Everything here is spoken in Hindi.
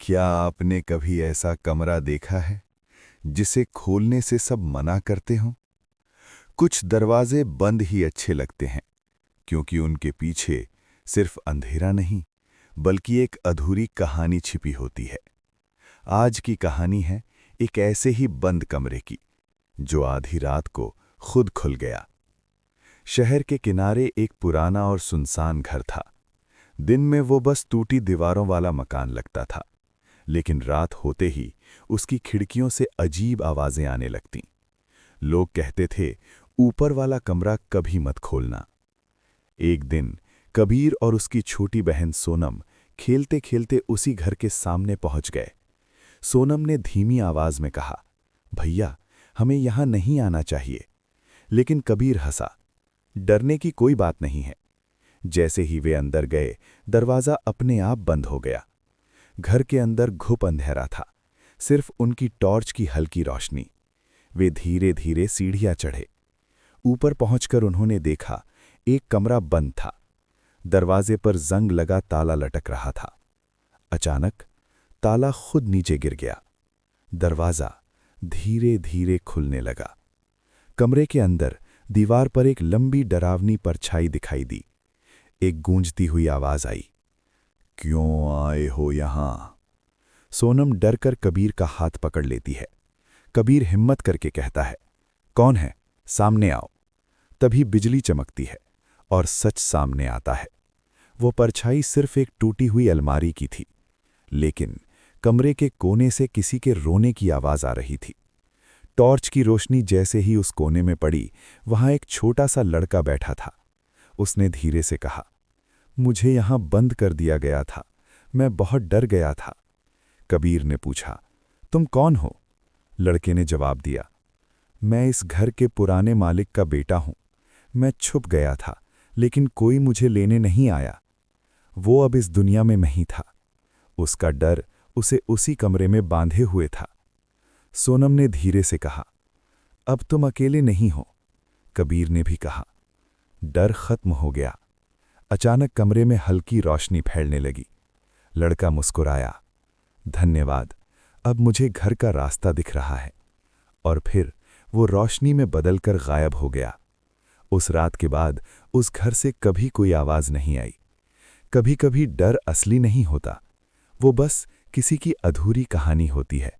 क्या आपने कभी ऐसा कमरा देखा है जिसे खोलने से सब मना करते हों? कुछ दरवाजे बंद ही अच्छे लगते हैं क्योंकि उनके पीछे सिर्फ अंधेरा नहीं बल्कि एक अधूरी कहानी छिपी होती है। आज की कहानी है एक ऐसे ही बंद कमरे की जो आधी रात को खुद खुल गया। शहर के किनारे एक पुराना और सुनसान घर था। दिन में वो बस टूटी दीवारों वाला मकान लगता था, लेकिन रात होते ही उसकी खिड़कियों से अजीब आवाजें आने लगतीं। लोग कहते थे, ऊपर वाला कमरा कभी मत खोलना। एक दिन कबीर और उसकी छोटी बहन सोनम खेलते खेलते उसी घर के सामने पहुंच गए। सोनम ने धीमी आवाज में कहा, भैया, हमें यहां नहीं आना चाहिए। लेकिन कबीर हंसा, डरने की कोई बात नहीं है। जैसे ही वे अंदर गए, दरवाजा अपने आप बंद हो गया। घर के अंदर घुप अंधेरा था, सिर्फ उनकी टॉर्च की हल्की रोशनी। वे धीरे धीरे सीढ़ियां चढ़े। ऊपर पहुंचकर उन्होंने देखा, एक कमरा बंद था। दरवाजे पर जंग लगा ताला लटक रहा था। अचानक ताला खुद नीचे गिर गया। दरवाजा धीरे धीरे खुलने लगा। कमरे के अंदर दीवार पर एक लंबी डरावनी परछाई दिखाई दी। एक गूंजती हुई आवाज आई, क्यों आए हो यहां? सोनम डरकर कबीर का हाथ पकड़ लेती है। कबीर हिम्मत करके कहता है, कौन है? सामने आओ। तभी बिजली चमकती है और सच सामने आता है। वो परछाई सिर्फ एक टूटी हुई अलमारी की थी, लेकिन कमरे के कोने से किसी के रोने की आवाज आ रही थी। टॉर्च की रोशनी जैसे ही उस कोने में पड़ी, वहां एक छोटा सा लड़का बैठा था। उसने धीरे से कहा, मुझे यहां बंद कर दिया गया था, मैं बहुत डर गया था। कबीर ने पूछा, तुम कौन हो? लड़के ने जवाब दिया, मैं इस घर के पुराने मालिक का बेटा हूं। मैं छुप गया था, लेकिन कोई मुझे लेने नहीं आया। वो अब इस दुनिया में नहीं था। उसका डर उसे उसी कमरे में बांधे हुए था। सोनम ने धीरे से कहा, अब तुम अकेले नहीं हो। कबीर ने भी कहा, डर खत्म हो गया। अचानक कमरे में हल्की रोशनी फैलने लगी। लड़का मुस्कुराया, धन्यवाद, अब मुझे घर का रास्ता दिख रहा है। और फिर वो रोशनी में बदलकर गायब हो गया। उस रात के बाद उस घर से कभी कोई आवाज नहीं आई। कभी कभी डर असली नहीं होता, वो बस किसी की अधूरी कहानी होती है।